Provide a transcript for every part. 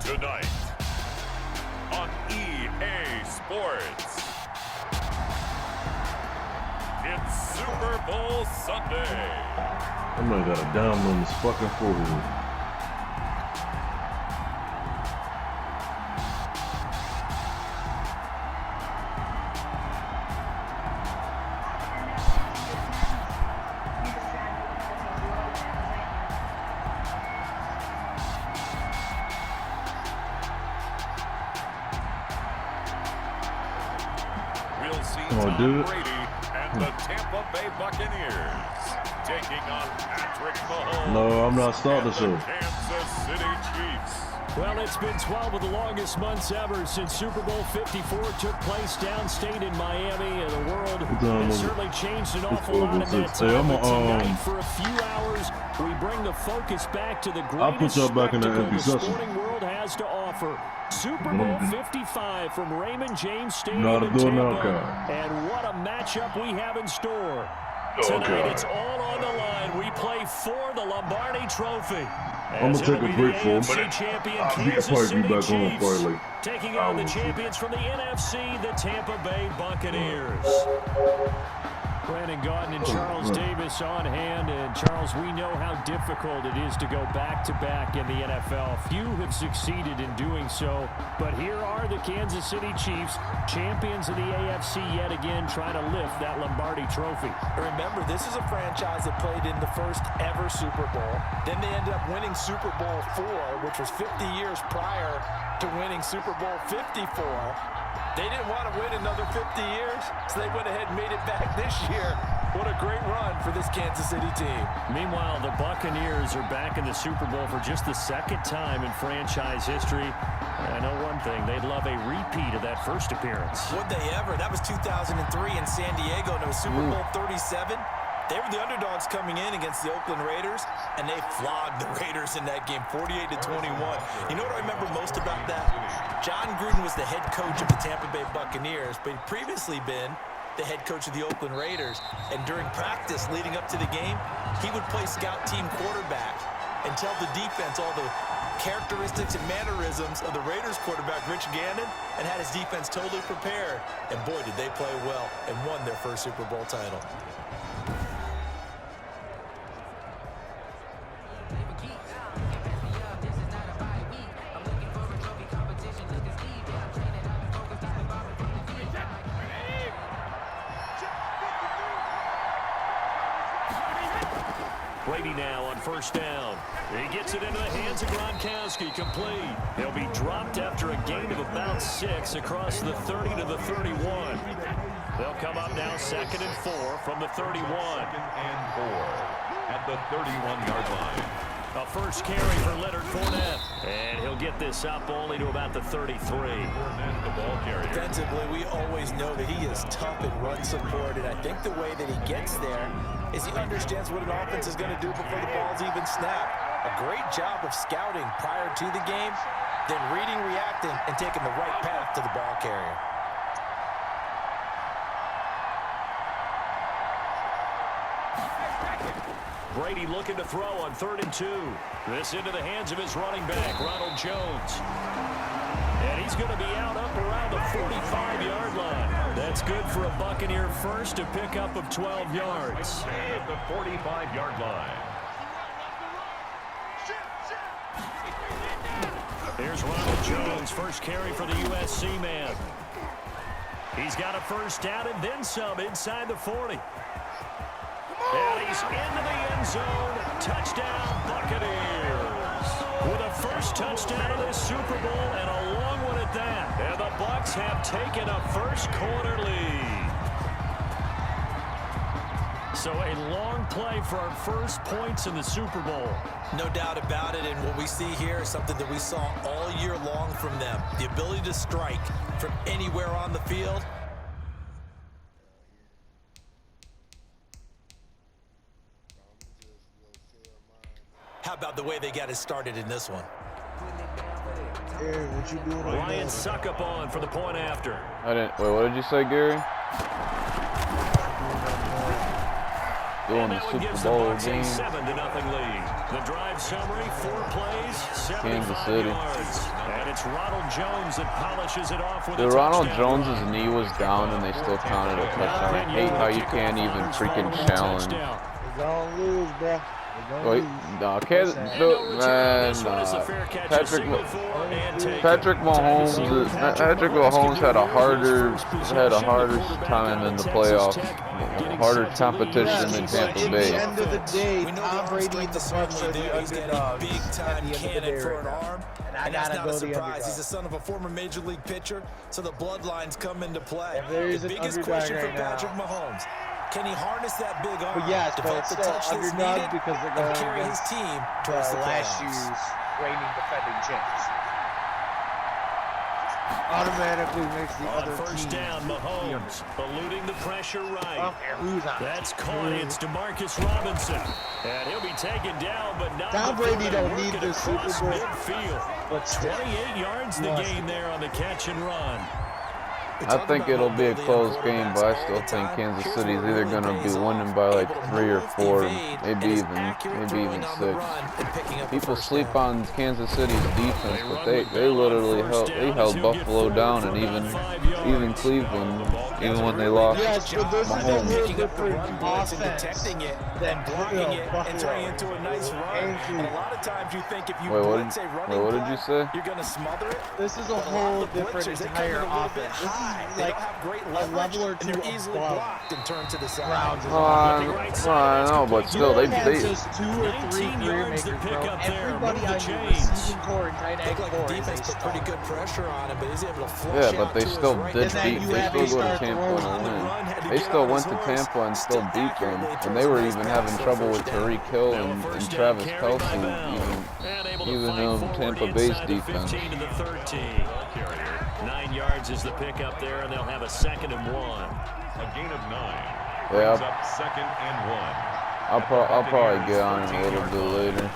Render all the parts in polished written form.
Tonight on EA Sports, it's Super Bowl Sunday. I'm gonna got a diamond on this fucking forehead. We'll see Oh, Tom dude. Brady and the Tampa Bay Buccaneers taking on Patrick Mahomes. No, I'm not starting the and the show. Kansas City Chiefs. Well, it's been 12 of the longest months ever since Super Bowl 54 took place downstate in Miami, and the world has certainly changed an awful lot in that time. But tonight, for a few hours, we bring the focus back to the greatest y'all back in that spectacle empty the session. sporting world has to offer. Super Bowl 55 from Raymond James Stadium Not a in good now, Tampa. Kyle. And what a matchup we have in store. Oh, Tonight, God. it's all on the line. We play for the Lombardi Trophy. I'm gonna take a break for him, but I'll probably be back on for like taking on the champions from the NFC, the Tampa Bay Buccaneers. Brandon Gaudin and Charles Davis on hand. And Charles, we know how difficult it is to go back-to-back in the NFL. Few have succeeded in doing so. But here are the Kansas City Chiefs, champions of the AFC yet again, trying to lift that Lombardi Trophy. Remember, this is a franchise that played in the first ever Super Bowl. Then they ended up winning Super Bowl IV, which was 50 years prior to winning Super Bowl 54. They didn't want to win another 50 years, so they went ahead and made it back this year. What a great run for this Kansas City team. Meanwhile, the Buccaneers are back in the Super Bowl for just the second time in franchise history. I know one thing, they'd love a repeat of that first appearance. Would they ever? That was 2003 in San Diego, and it was Super Bowl 37. They were the underdogs coming in against the Oakland Raiders, and they flogged the Raiders in that game, 48-21. You know what I remember most about that? John Gruden was the head coach of the Tampa Bay Buccaneers, but he'd previously been the head coach of the Oakland Raiders. And during practice leading up to the game, he would play scout team quarterback and tell the defense all the characteristics and mannerisms of the Raiders quarterback, Rich Gannon, and had his defense totally prepared. And boy, did they play well and won their first Super Bowl title. Brady now on first down. He gets it into the hands of Gronkowski, complete. He'll be dropped after a gain of about 6 across the 30 to the 31. They'll come up now 2nd and 4 from the 31. 2nd and 4 at the 31-yard line. A first carry for Leonard Fournette. And he'll get this up only to about the 33. Fournette, the ball carrier. Defensively, we always know that he is tough in run support, and I think the way that he gets there is he understands what an offense is going to do before the ball's even snapped. A great job of scouting prior to the game, then reading, reacting, and taking the right path to the ball carrier. Brady looking to throw on 3rd and 2. This into the hands of his running back, Ronald Jones. And he's going to be out up around the 45-yard line. That's good for a Buccaneer first, a pickup of 12 yards. At the 45-yard line. Here's Ronald Jones, first carry for the USC man. He's got a first down and then some inside the 40. And he's into the end zone. Touchdown, Buccaneers. With a first touchdown of this Super Bowl and a long one at that. And the Bucs have taken a first quarter lead. So a long play for our first points in the Super Bowl. No doubt about it, and what we see here is something that we saw all year long from them. The ability to strike from anywhere on the field. How about the way they got it started in this one? Gary, what you doing right Ryan now? Suckup on for the point after. I didn't. Wait, what did you say, Gary? Doing the Super Bowl game. 7-0 lead. The drive summary, 4 plays, 75 yards. And it's Ronald Jones that polishes it off with a touchdown. Ronald Jones' knee was down and they still counted a touchdown. I hate how you can't even freaking challenge. They're gonna lose, bro. Wait, no, Patrick Mahomes had a harder time in the playoffs, harder competition than Tampa Bay. At the end of the day, Tom Brady and the Bucs are the underdogs. Big time cannon for an arm. And that's not a surprise. He's the son of a former major league pitcher, so the bloodlines come into play. The biggest question for Patrick Mahomes. Can he harness that big arm? But yes, but it's still underdog because they're going to carry his team towards the last year's reigning defending champs. Automatically makes the other first team. down, Mahomes eluding the pressure right. Who's on? That's caught. It's DeMarcus Robinson, and he'll be taken down, but not. Tom Brady don't need this Super Bowl. Midfield, But 28 yards the gain there on the catch and run. I think it'll be a close game, but I still think Kansas City's either going to be winning by like 3 or 4, maybe even 6. People sleep on Kansas City's defense, but they literally held Buffalo down, and even Cleveland, even when they lost. Yes, but this is a whole different offense detecting it, then blocking it, and turning into a nice run. And a lot of times you think if you blitz a running what did you say? you're going to smother it. This is a whole different entire offense. This is like a level or two easily above blocked and turned to the side. Browns. I know, but still, they just 2 or 3 career makers, bro. Everybody on your receiving core and tight end core defense put pretty good pressure on him, but he's able to flush yeah, but they still did beat. They still go to Tampa and win. They still went to Tampa and still beat them, and they were even having trouble with Tyreek Hill and Travis Kelce, even though Tampa Bay's defense. 9 yards is the pickup there, and they'll have a 2nd and 1. A gain of 9. Yeah, Up 2nd and 1. I'll probably get on it a little bit later.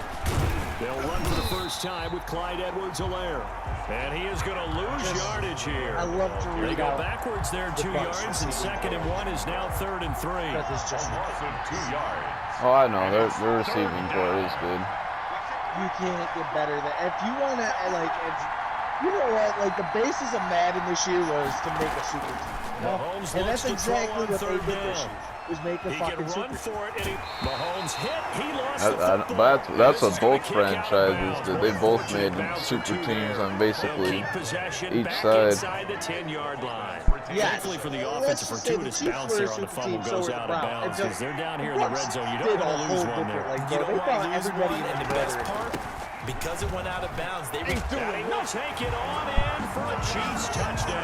They'll run for the first time with Clyde Edwards-Helaire. And he is going to lose yardage here. I love to read They go out backwards there 2 yards, and 2nd and 1 is now 3rd and 3. It's just Loss of 2 yards. Oh, I know, their receiving core is good. you can't get better than if you want to like it's. You know what? Like, the basis of Madden this year was to make a super team. You know? And that's exactly what they did this year, was make a fucking super team. Mahomes hit. He lost that's what both franchises did. They both made super teams on basically each side. The 10-yard line. Yes. Thankfully for the offensive fortuitous bounce there on the fumble goes out of bounds because they're down here in the red zone. You don't want to lose one there. Like, they thought everybody in the best part. Because it went out of bounds, they will take it on in for a Chiefs touchdown.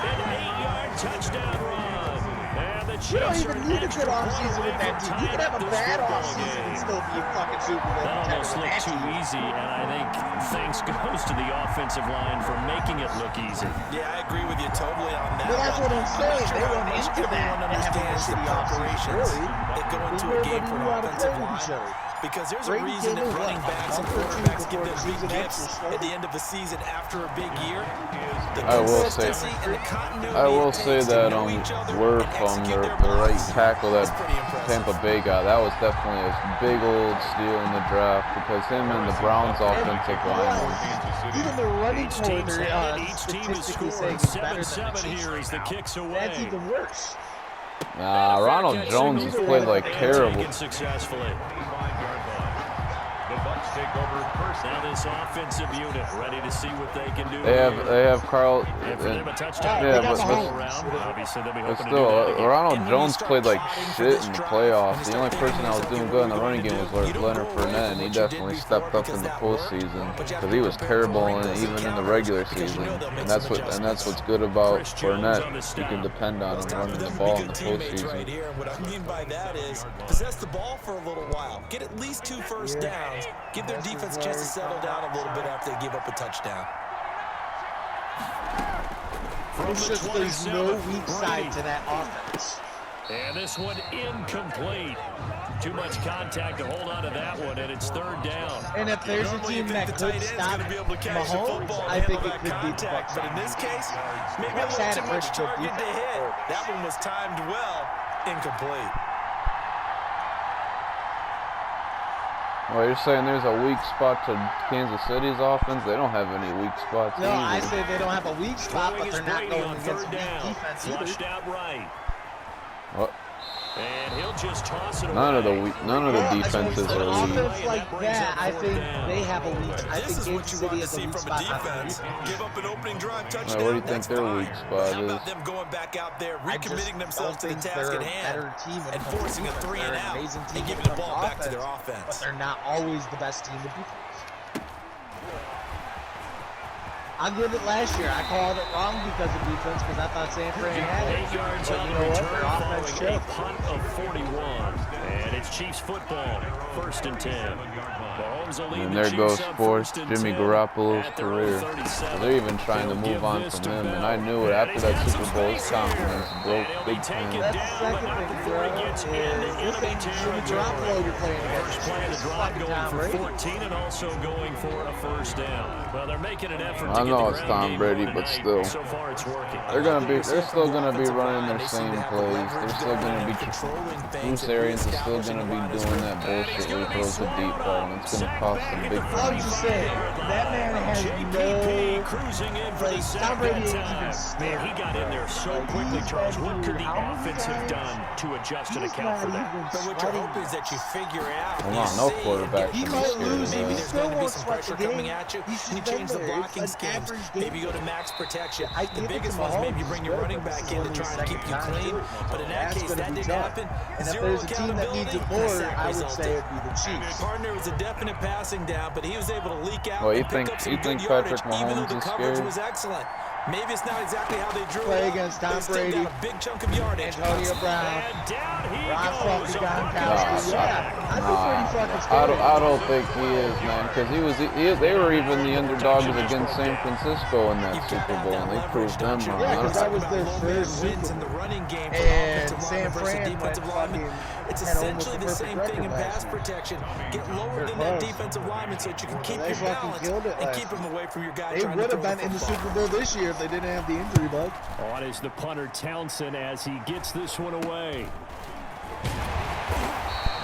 An 8-yard touchdown run. And the Chiefs you don't even need a good offseason with that team. You can have a bad offseason and still be a fucking Super Bowl. That almost looked too easy, and I think thanks goes to the offensive line for making it look easy. Yeah, I agree with you totally on that. Well, that's what I'm saying. They run into that and have the operations that go into a game for an offensive line. Because there's a reason that running backs and quarterbacks give them big gifts at the end of the season after a big year. I will say that Wirf on the right tackle that Tampa Bay got, that was definitely a big old steal in the draft because him and the Browns offensive line. Even the running core, each team is scoring 7-7 here as the kicks away. That's even worse. Nah, Ronald Jones has played like terrible. Successfully. The Bucs take over first. Now this offensive unit ready to see what they can do. They have Carl. But still, Ronald Jones played like shit in the playoffs. The only person that was doing good in the running game was Leonard Fournette, and he definitely stepped up in the postseason because he was terrible even in the regular season. And that's what's good about Fournette. You can depend on him running the ball in the postseason. What I mean by that is possess the ball for a little while, get at least 2 first downs. Give their defense a chance to settle down a little bit after they give up a touchdown. It's just there's no weak side to that offense. And this one incomplete. Too much contact to hold on to that one, and it's 3rd down. And if there's a team that could stop Mahomes, I think it could be the Bucs. But in this case, maybe a little too much target to hit. That one was timed well, incomplete. Well, you're saying there's a weak spot to Kansas City's offense? They don't have any weak spots No, either. I say they don't have a weak spot, but they're not going against third weak down. defense Flushed either. out right. What? And he'll just toss it None of the away. defenses An are weak. offense like that, I think they have a weak. I This think is what Kansas you City want to has a see weak from a spot. defense. Give up an opening drive touchdown. What do you think That's their fine. weak spot How about is? them going back out there, I just recommitting themselves to the don't think task they're at a hand, better team and when it comes to forcing a defense. 3 They're and an out, amazing team and when giving it the comes ball back to their But offense. they're not always the best team with defense. I'll give it last year. I called it wrong because of defense because I thought San Fran had it. 8 yards But on you the know what? return Their offense following a choked. punt of 41. And it's Chiefs football, 1st and 10. Mahomes will lead And the there goes Chiefs up sports, 1st and Jimmy 10 Garoppolo's at their own career. 37. They're even trying to He'll move give on this from to him, and Bell. I knew it after he's that got Super some Bowl. His space here. confidence broke And he'll be big taken time. That's the down, but second not thing, before he bro, gets is into this enemy ain't Jimmy territory. Garoppolo you're playing against. First play of the It's drive fucking going Tom for Brady. 14 and also going for a 1st down. Well, they're making an effort to I get know the it's ground Tom game Brady, going but tonight. still. So far it's working. They're still gonna be running their same plays. They're still gonna be. Bruce Arians is still gonna be doing that bullshit where he throws the deep ball, and it's gonna cost them big I'm time. just saying, that man has JPP cruising in for the Tom sack Brady that ain't even time. scared. Man, he got in there so Like, quickly, he's Charles. been What could the through how many offense have times? done to adjust and He's account for not that? even But what you're sweating. hoping is that you figure out, Come you on, no see, quarterback He can be might scared lose, of maybe he that. there's still going to be won't some sweat the pressure coming game. at you, He's and you just change the been there. blocking It's an schemes. average game. Maybe you go to max protection. I The give it biggest to one's maybe you Mahomes, bring he's your good, running but back this in is to only try his and keep second you time clean. doing it. But in that That's case, gonna that be didn't tough. happen. And if Zero there's a team that needs it accountability, more, sack I would resulted. say it'd be the Chiefs. Partner was a definite passing down, but he was able to leak out Well, you and pick think- up some you good think yardage, Patrick even though Mahomes the is coverage scared? was excellent. Maybe it's not exactly how they drew Play it up. against Tom They still Brady. got a big chunk of yardage. Antonio Brown. And down he Rock goes. fucking A Gronkowski. Buccaneers Yeah, sack. I'd be pretty fucking I scared. don't think he is, man, because they were even the underdogs against San Francisco in that You've got Super to have Bowl, that and they leverage, proved them don't you? wrong. Yeah, I 'cause don't- that was their Low first wins Super in the Bowl. running game for And offensive San linemen versus Fran defensive went linemen. fucking It's had almost essentially the the same perfect thing in record pass last year. protection. Get lower They're than that close. defensive lineman so that you can keep They your fucking balance killed it and last keep him away from your guy They trying to would throw have been the in the football. Super Bowl this year if they didn't have the injury bug. On is the punter Townsend as he gets this one away.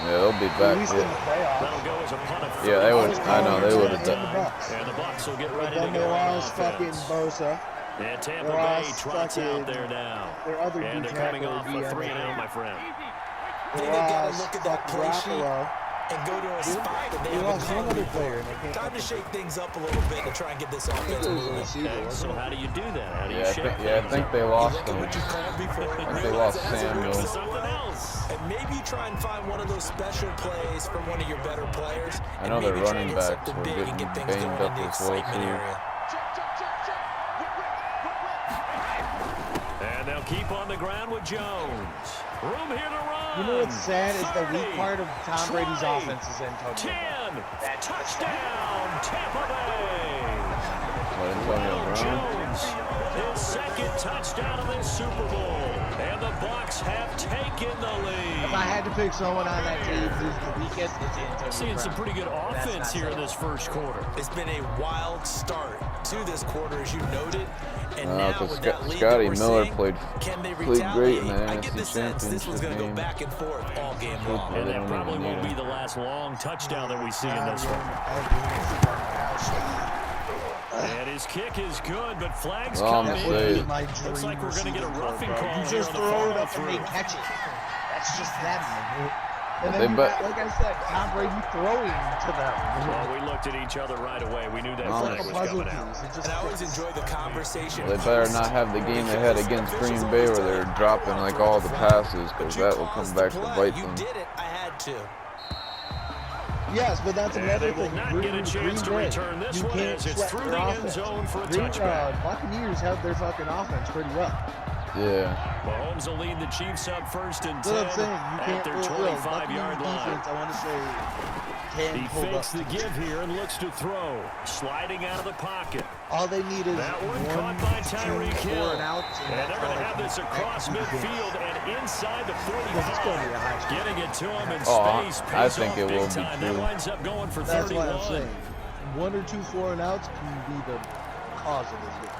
Yeah, they'll be At back. least in the Yeah, playoffs. That'll go as a punt of yeah they would. 35 I know they would have And done. the Bucks. And the Bucs will get But ready to then they go on lost fucking offense. Bosa. And Tampa They Bay lost trots out fucking there now. their other And D they're coming tackle, off a DM. 3 and out, my friend. Then They they got to lost look at that fucking play sheet Garoppolo. and go to a spot that they They have lost one a other player, and they can't Time to fucking- shake things up a little bit to try and get this I think offense it was a moving. receiver, So wasn't it? how do you do that? How do you Yeah, shake I things think up? they You lost look at him. what you called before. I think they realize lost it has a Samuel. real Something something else. And maybe you try and find one of those special plays from one of your better players. I know and their maybe try running and hit backs something were big and getting get things banged going in up the as well, excitement too. area. And they'll keep on the ground with Jones. Room here to run. You know what's sad is the 30, weak part of Tom Brady's 20, offense is Antonio. 10. Touchdown, Tampa Bay. What, Antonio Ronald Brown? Jones, his second touchdown of this Super Bowl. And the Bucs have taken the If I lead. had to pick someone on that team who's the weakest, it's Antonio Seeing Brown. some pretty good That's offense not here in saying this first quarter. It's been a wild start to this quarter, as you noted. And now because with that lead Scotty that we're Miller seeing, played can they great retaliate? in the I get the NFC sense this one's Championship going to go game. back and forth all game long. They And that don't probably even won't need be him. the last long touchdown that we see in this one. And his kick is good, but flags Well, come I'm That gonna would say- be in. my Looks dream like we're going to get a receiving roughing core, bro. call You here just on the throw it up and follow-through. they catch it. That's just them. And They then you bet- got, like I said, Tom Brady throwing to them. Well, we looked at each other right away. We knew that Well, flag Like a was puzzle coming out. piece. It just And I always fits. enjoy the conversation. They better not have the game they had against Green Bay where they're dropping like all the passes, because that will come back to bite You them. did it. I had to. Yes, but that's And another they will thing. not Green- get a chance to Green Bay, return this you one can't as it's sweat through their the end offense. zone for a Green- touchback. Buccaneers have their fucking offense pretty well. Yeah. Mahomes will lead the Chiefs up 1st and 10 That's what I'm saying. You at can't their pull 25-yard line. defense, I want to say, can He pull fakes up. the give here and looks to throw. Sliding out of the pocket. All they need is That one 1, caught by 2, Tyreek 4 Hill. and out. And they're going to have this across midfield and inside the 45. Getting it to him in Oh, space. I Pays think off it big will be time. That too. winds up going for That's 31. why I'm saying 1 or 2 4 and outs can be the cause of this game.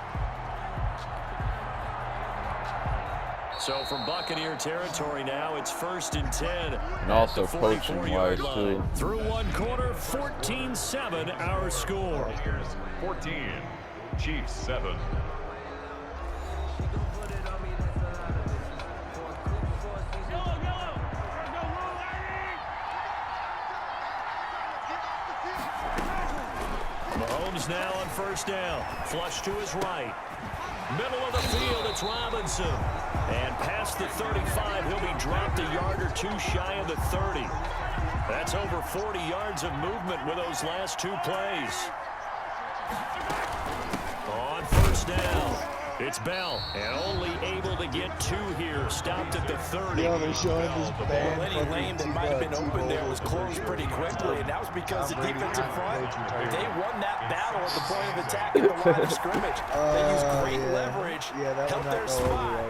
So from Buccaneer territory now, it's 1st and 10. And also coaching-wise, too. Through one quarter, 14-7 our score. 14, Chiefs 7. Mahomes now on 1st down. Flush to his right. Middle of the field, it's Robinson. And past the 35, he'll be dropped a yard or two shy of the 30. That's over 40 yards of movement with those last 2 plays. On 1st down, it's Bell. And only able to get 2 here. Stopped at the 30. Yeah, they're showing this bad Any lane that might have been open there was closed pretty quickly, and that was because the defensive front, they won that battle at the point of attack at the line of scrimmage. They used great leverage, helped their spot.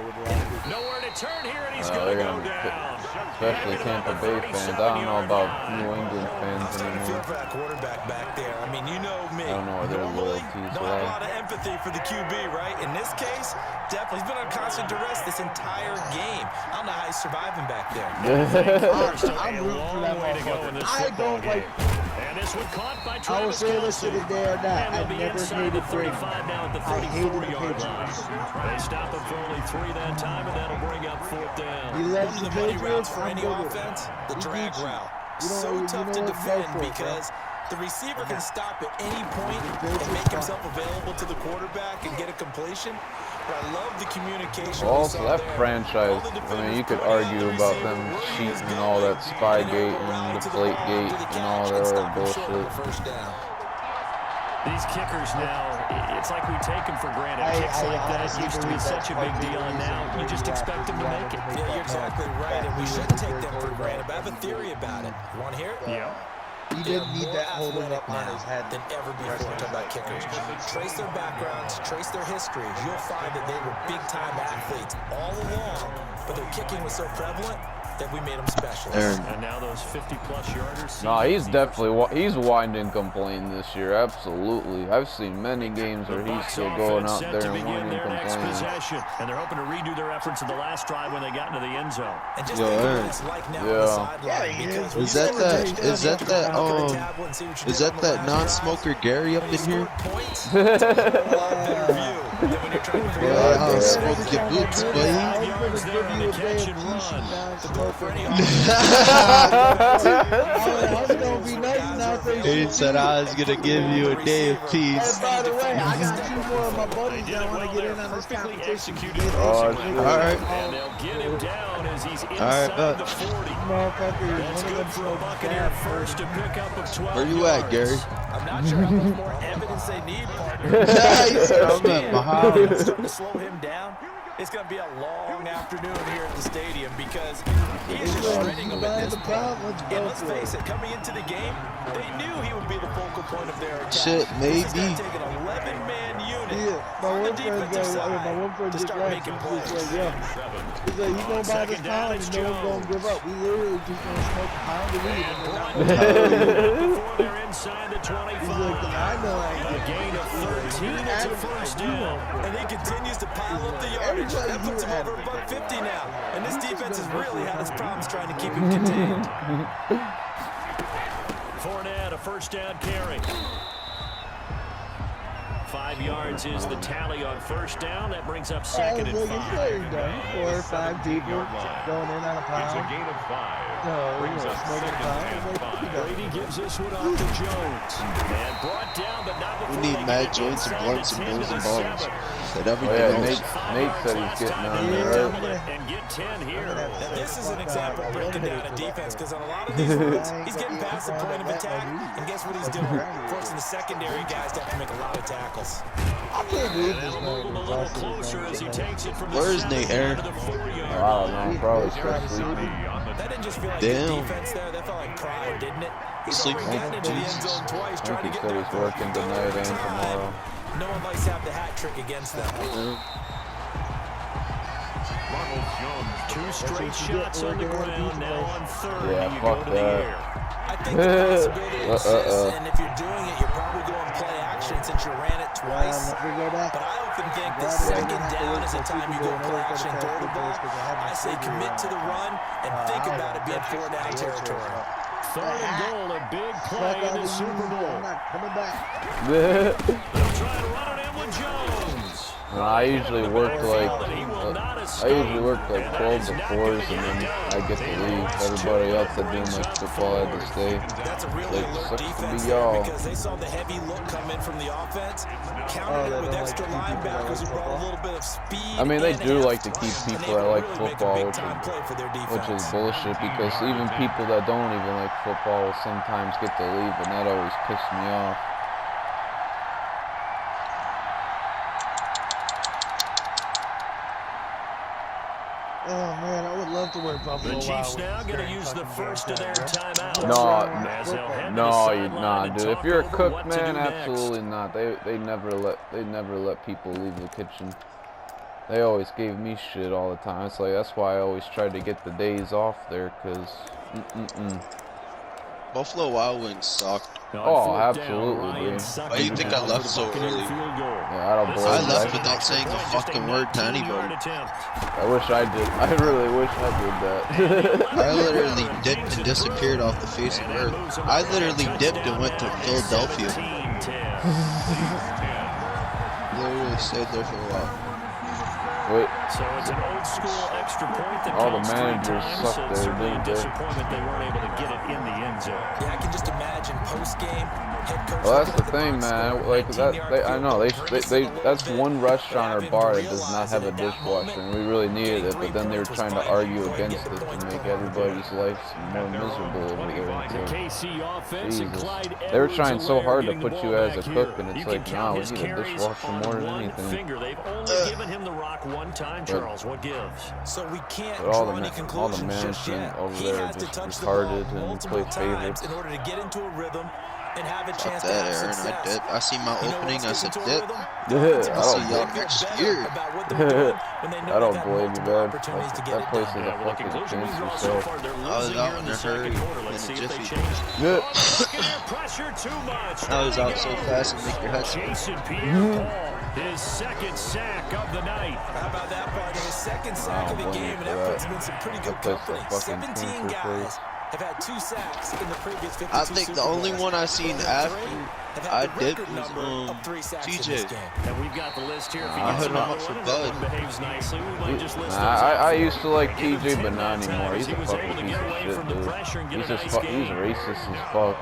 Nowhere to turn here, and he's going to go down. Especially Tampa Bay fans. I don't know about New England fans Feel anymore. for that quarterback back there. I mean, you know me. I don't know where their Normally, loyalties not a lie. lot of empathy for the QB, right? In this case, definitely. He's been on constant duress this entire game. I don't know how he's surviving back there. I'm rooting for that motherfucker. I don't like. And this one caught by I was Travis saying this Kelce. today or not. And I they'll be never inside the hated Brady. 35 now at the I hated the 34-yard line. Patriots. They stop him for only 3 that time, and that'll bring up 4th down. He One loves of the the money routes Patriots. for I'm any good with it. offense, the He drag beats you. route. You know, So you tough know to what? Go defend for it, because the receiver can stop at any point and Patriots make fine. himself available to the quarterback and get a completion. But I love the communication. we Also, saw that there. franchise, All the I mean, you could defenders argue pointing out about the them receiver, where he was cheating and all that going, Spygate and and rally to the ball, Deflategate to the and all catch, that and other stop him short of bullshit. the first down. These kickers now, it's like we take them for granted. Kicks like that honestly used to be believe such a that's big part of the deal, and reason now he you just really expect them to make it. Yeah, you're exactly right, and we shouldn't take them for granted. But I have a theory about it. You want to hear it? Yeah. He They didn't are need more that holding athletic up on his head than ever before. Talking about kickers. Trace their backgrounds, trace their histories. You'll find that they were big-time athletes all along, but their kicking was so prevalent that we made them specialists. And now those 50-plus yarders. No, he's definitely he's whined and complained this year. Absolutely, I've seen many games where he's still going out there and whining and complaining. Possession, and they're hoping to redo their efforts in the last drive when they got into the end zone. And just Yo, think of Aaron. what it's like now on Yeah. the sideline, because when Is you that score that- touchdowns, is that you have to that, look at the um, tablet and see what you Is did that on the that last drive. non-smoker Gary up When in you here? scored points, it's a lot better view than when you're trying to figure Yeah, out I'll how to smoke your boots, buddy. yards there on the catch and run. the goal for any I was gonna be nice and not say He said I was gonna give you a day of peace. And by the way, I got 2 more of my buddies that want to get in on this Perfectly competition. executed. Oh, Alright. And they'll get him down as he's inside Alright, bet. the 40. Motherfucker, That's one of good them for a smoked Buccaneer bad first to pick up of 12 Where you at, yards. Gary? I'm not sure how much more evidence they need, partner. He said I'm at my house. Starting to slow him down. It's going to be a long afternoon here at the stadium because he is just shredding them at this point. And let's face it, coming into the game, they knew he would be the focal point of their attack. Shit, This is maybe. going to take an 11-man unit Yeah, my on the one friend defensive said, my one side friend to just start laughed. making He plays. said, yeah. He's like, you gonna buy this Second down, pound it's and no one's gonna Jones. give up. We literally just gonna smoke a pound of weed. And And we're not Broughton gonna before they're inside the He's like, 25. I know I A ain't gain of 13. It's a first down. And he continues to pile up the yardage. That puts him over $150 now. And this defense has really had its problems trying to keep him contained. Fournette, a first down carry. 5 yards is the tally on first down. That brings up second and 5. 4 or 5 people going in on a It's a pound. gain of 5. No, Brings you know, up smoking a second pound. and It's like, 5. Brady gives this one off to Jones. And brought down, but not before We need they mad get joints and inside blunts the and 10 bowls to and the balls. 7. Said Oh everything yeah, else. Nate said he's getting on They there, double right? it and get 10 here. Now, this is an example of breaking down a defense because on a lot of these runs, he's getting past the point of attack, and guess what he's doing? Forcing the secondary guys to have to make a lot of tackles. I can't believe this They'll man move him a is little also closer as he takes it from the Where's 7 Nate, down Aaron? to the 4-yard I don't know, probably still sleeping. That didn't just feel like Damn. good defense there. That felt like pride, didn't it? He's Sleep already gotten into the end Jesus. zone twice, I trying think to he get said there. he's working tonight and tomorrow. No one likes to have the hat trick against them. Ronald Jones. 2 straight shots on the ground, now on 3rd. Yeah, you fuck go to the that. air. I think the possibility exists, and if you're doing it, you're probably going play action since you ran it twice, but I often think that second down is the time you go play action and throw the ball. I say commit to the run and think about it being 4-down territory. 3rd and goal, a big play in the Super Bowl. I'm not coming back. They'll try to run it in with Jones. I usually work like 12 to 4s, and then I get to leave. Everybody else that doing like football had to stay. That's a really alert defense because they saw the heavy look come in from the offense, countered it with extra linebackers who brought a little bit of speed. I mean, they do like to keep people that like football, which is bullshit, because even people that don't even like football sometimes get to leave, and that always pisses me off. Oh man, I would love to wear Buffalo. The Chiefs now going to use the first of their timeouts. No, you're not, dude. If you're a cook, man, absolutely not. They never let people leave the kitchen. They always gave me shit all the time. It's like that's why I always tried to get the days off there, cause. Buffalo Wild Wings sucked. Oh, absolutely, dude. Why do you think I left so early? Yeah, I don't believe I left without saying a fucking word to anybody. I wish I did. I really wish I did that. I literally dipped and disappeared off the face of Earth. I literally dipped and went to Philadelphia. Literally stayed there for a while. Wait. So it's an old school extra point that all the managers suck there, certainly a didn't they? disappointment they weren't able to get it in the end zone. Yeah, I can just imagine post-game head coach. Well, that's the thing, man. Like that, I know that's one restaurant or bar that does not have a dishwasher, and we really needed it. But then they were trying to argue against it to make everybody's life more miserable over there. So, Jesus, they were trying so hard to put you as a cook, and it's like, nah, we need a dishwasher more than anything. They've only given him the rock one time, Charles. What gives? So we can't But draw any conclusions just management yet. over He there has to just touch the ball retarded and multiple play times favorites. in order to get into a rhythm and have a chance Fuck to that, have Aaron. success. I dip. I see my opening. I said dip. I I'll see y'all next year. I don't blame you, man. That place is a fucking against yourself. I was out in a hurry in a jiffy. Yeah. I was out so fast and make your head spin. Jason Pierre-Paul, his second sack of the night. How about that part? His second sack of the game, and that puts him in some pretty good company. 17 guys have had 2 sacks in the previous 52 I think the only one I seen after I dipped was TJ. And we've got the list here. I hit him up for Bud. Behaves nicely. We might just list I used to like TJ, but not anymore. He's a fucking piece of shit, dude. He's racist as fuck.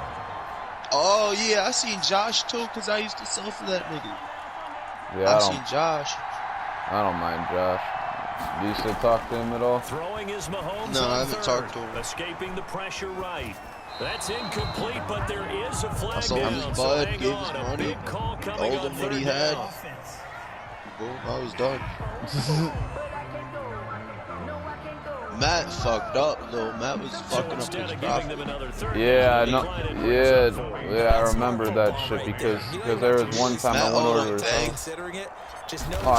Oh yeah, I seen Josh too, cause I used to sell for that nigga. Yeah, I seen Josh. I don't mind Josh. Do you still talk to him at all? Throwing is Mahomes. No, I haven't talked to him. Escaping the pressure right. That's incomplete, but there is a flag I sold him his bud, gave his money, told him what he had. Boom, I was done. Matt fucked up though. Matt was fucking up his profit. Yeah, I know. Yeah, I remember that shit because there was one time I went over to his house. Oh,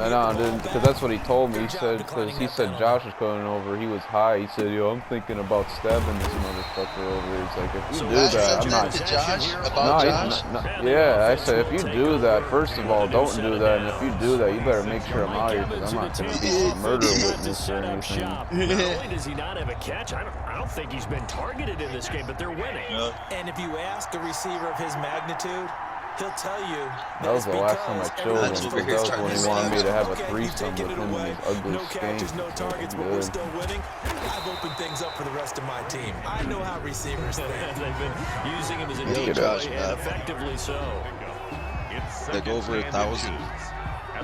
I know, dude, because that's what he told me. He said Josh was coming over. He was high. He said, yo, I'm thinking about stabbing this motherfucker over here. He's like, if you do that, I'm not. Josh about Josh? Yeah, I said, if you do that, first of all, don't do that. And if you do that, you better make sure I'm out here because I'm not going to be a murder witness or anything. Not only does he not have a catch, I don't think he's been targeted in this game, but they're winning. And if you ask a receiver of his magnitude, he'll tell you that was the last time I chilled him, because that was when he wanted me to have a threesome with him and his ugly skank. No targets, but we're still winning. I've opened things up for the rest of my team. I know how receivers think. They've been using him as a Yo, Josh, and effectively so. Like over 1,000. I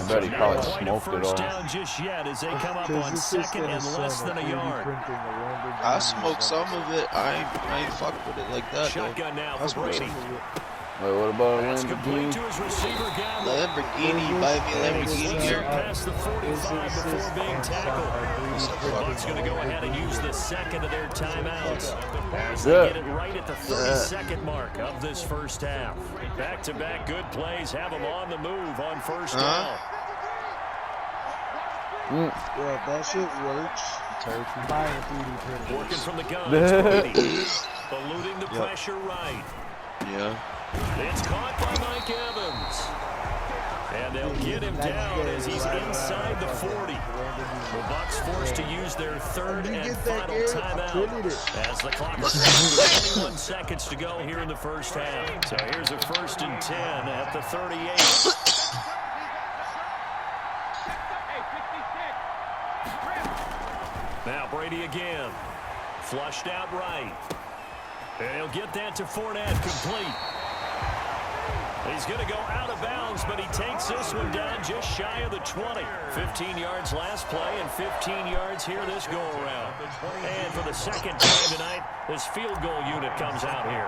bet he probably smoked it all. Down just yet as they come up on second and less than a yard. I smoked some of it. I ain't fucked with it like that Shotgun now though. I for smoked Brady. some of it. Wait, what about a That's complete Lamborghini? to his receiver, Gamble. Lamborghini, buy me a Lamborghini here. Past the 45 before being tackled. Bucks going to go ahead and use the second of their timeouts as they get it right at the 32nd mark of this first half. Back-to-back good plays have them on the move on first down. Yeah, if that shit works. Working from the gun, it's Brady. Eluding the pressure right. Yeah. It's caught by Mike Mike Evans. And they'll get him down as he's inside the 40. The Bucs forced to use their third and final timeout as the clock runs 21 seconds to go here in the first half. So here's a 1st and 10 at the 38. Now Brady again. Flushed out right. And he'll get that to Fournette complete. He's going to go out of bounds, but he takes this one down just shy of the 20. 15 yards last play and 15 yards here this go-around. And for the second time tonight, this field goal unit comes out here.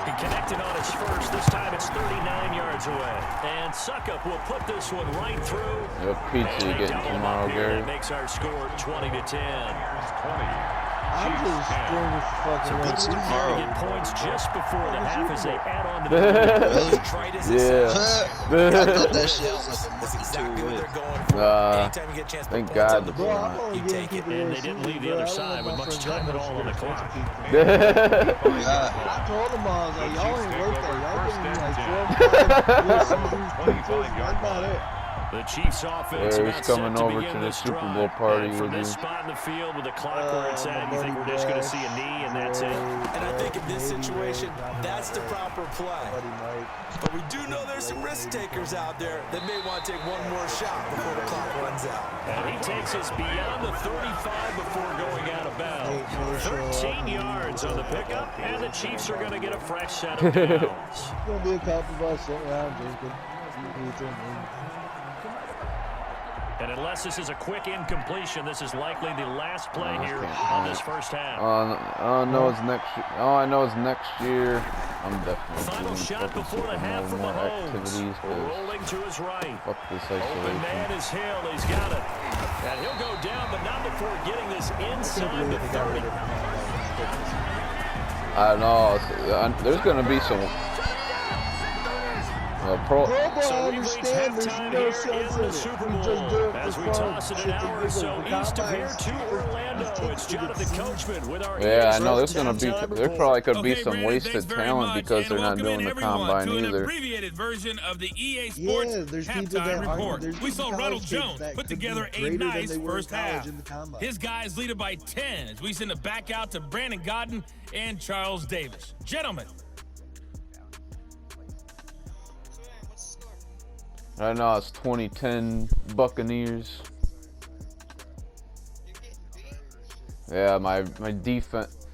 He connected on his first. This time it's 39 yards away. And Suckup will put this one right through. What pizza you getting tomorrow, Gary? That makes our score 20-10. I'm just doing this fucking way. So tomorrow get points just before the half as they add on to the Yeah. I thought that shit was exactly what they're going for. Thank God the you take it. And they didn't leave the other side with much time at all on the clock. I told them all, I was like, y'all ain't worth that. Y'all give me like 12 points. That's about it. The Chiefs offense he's coming over to the Super Bowl party with from you. this spot in the field with the clock where it's at, you think we're just going to see a knee and that's it? And I think in this situation, that's the proper play. But we do know there's some risk takers out there that may want to take one more shot before the clock runs out. And he takes us beyond the 35 before going out of bounds. 13 yards on the pickup, and the Chiefs are going to get a fresh set of downs. It's going to be a couple of us sitting around drinking. And unless this is a quick incompletion, this is likely the last play here on this first half. I know it's next year. Oh, I know it's next year. I'm definitely Final shot before the half from Mahomes. Rolling to his right. Fuck this Open isolation. man is Hill. He's got it. And he'll go down, but not before getting this inside the 30. I know. There's going to be some... So we've reached halftime here in the Super Bowl as we toss it an hour or so east of here to Orlando. It's Jonathan Coachman with our I know there's gonna be there probably could be some wasted talent because they're not doing the combine either. Abbreviated version of the EA Sports halftime report. We saw Ronald Jones put together a nice first half. His guys lead it by 10 as we send it back out to Brandon Godden and Charles Davis. Gentlemen. Right now it's 2010 Buccaneers. Yeah, my defense.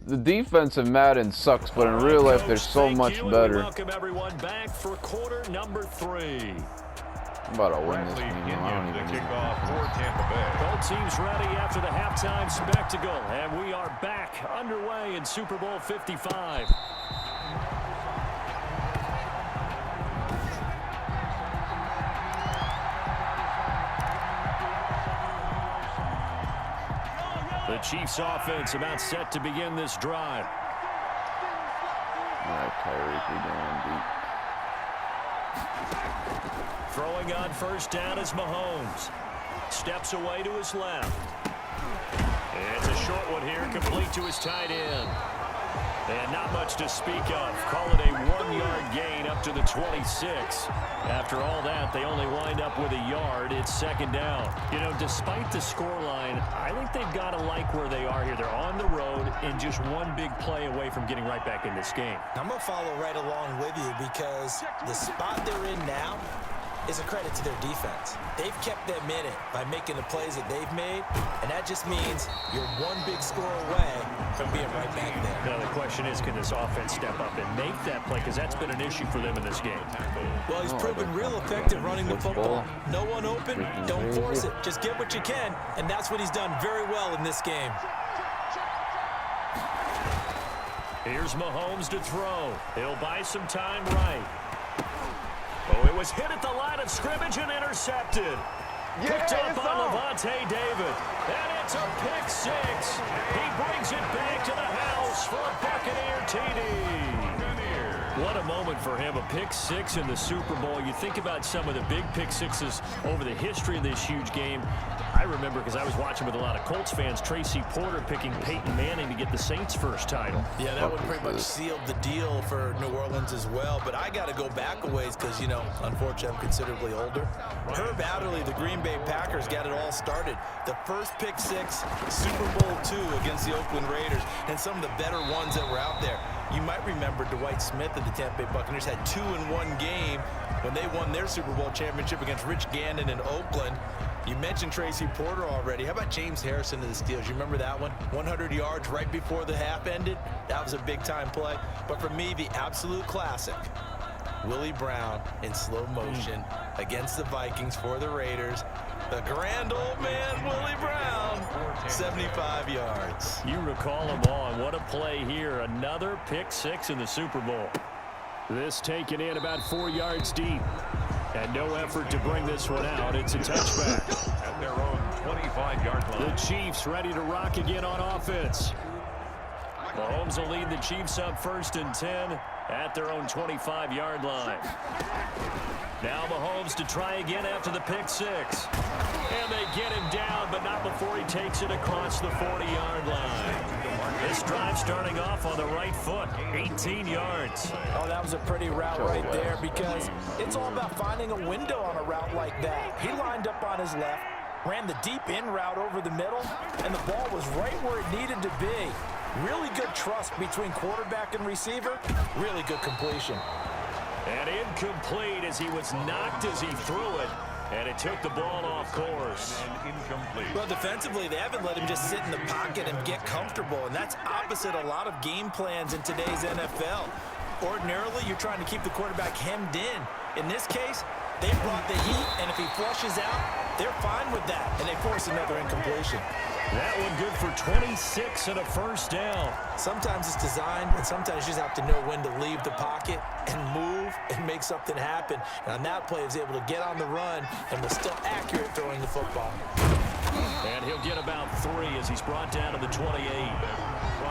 The defense in Madden sucks, but in real life they're so much better. Welcome everyone back for quarter number 3. I'm about to win this game. I don't even kickoff for Tampa Bay. Both teams ready after the halftime spectacle, and we are back underway in Super Bowl 55. The Chiefs offense about set to begin this drive. All right, Tyreek, we're going deep. Throwing on first down is Mahomes. Steps away to his left. It's a short one here, complete to his tight end. And not much to speak of. Call it a 1-yard gain up to the 26. After all that, they only wind up with a yard. It's second down. You know, despite the scoreline, I think they've got to like where they are here. They're on the road and just one big play away from getting right back in this game. I'm going to follow right along with you because the spot they're in now is a credit to their defense. They've kept them in it by making the plays that they've made, and that just means you're one big score away from being right back there. Now the question is, can this offense step up and make that play? Because that's been an issue for them in this game. Well, he's proven real effective running the football. No one open, don't force it. Just get what you can, and that's what he's done very well in this game. Here's Mahomes to throw. He'll buy some time right. Oh, it was hit at the line of scrimmage and intercepted. Picked up on Levante David. And it's a pick six. He brings it back to the house for a Buccaneer TD. What a moment for him, a pick six in the Super Bowl. You think about some of the big pick sixes over the history of this huge game. I remember because I was watching with a lot of Colts fans, Tracy Porter picking Peyton Manning to get the Saints' first title. Yeah, that one pretty much sealed the deal for New Orleans as well. But I got to go back a ways because, you know, unfortunately, I'm considerably older. Herb Adderley, the Green Bay Packers, got it all started. The first pick six, Super Bowl II against the Oakland Raiders, and some of the better ones that were out there. You might remember Dwight Smith of the Tampa Bay Buccaneers had 2 in one game when they won their Super Bowl championship against Rich Gannon in Oakland. You mentioned Tracy Porter already. How about James Harrison of the Steelers? You remember that one? 100 yards right before the half ended? That was a big-time play. But for me, the absolute classic, Willie Brown in slow motion against the Vikings for the Raiders. The grand old man, Willie Brown, 75 yards. You recall them all, and what a play here. Another pick six in the Super Bowl. This taken in about 4 yards deep. And no effort to bring this one out. It's a touchback. At their own 25-yard line. The Chiefs ready to rock again on offense. Mahomes will lead the Chiefs up 1st and 10 at their own 25-yard line. Now Mahomes to try again after the pick six. And they get him down, but not before he takes it across the 40-yard line. This drive starting off on the right foot, 18 yards. Oh, that was a pretty route right there because it's all about finding a window on a route like that. He lined up on his left, ran the deep in route over the middle, and the ball was right where it needed to be. Really good trust between quarterback and receiver. Really good completion. And incomplete as he was knocked as he threw it. And it took the ball off course. And incomplete. Well, defensively, they haven't let him just sit in the pocket and get comfortable, and that's opposite a lot of game plans in today's NFL. Ordinarily, you're trying to keep the quarterback hemmed in. In this case, they brought the heat, and if he flushes out, they're fine with that, and they force another incompletion. That one good for 26 and a first down. Sometimes it's designed, and sometimes you just have to know when to leave the pocket and move and make something happen. And on that play, he was able to get on the run and was still accurate throwing the football. And he'll get about 3 as he's brought down to the 28.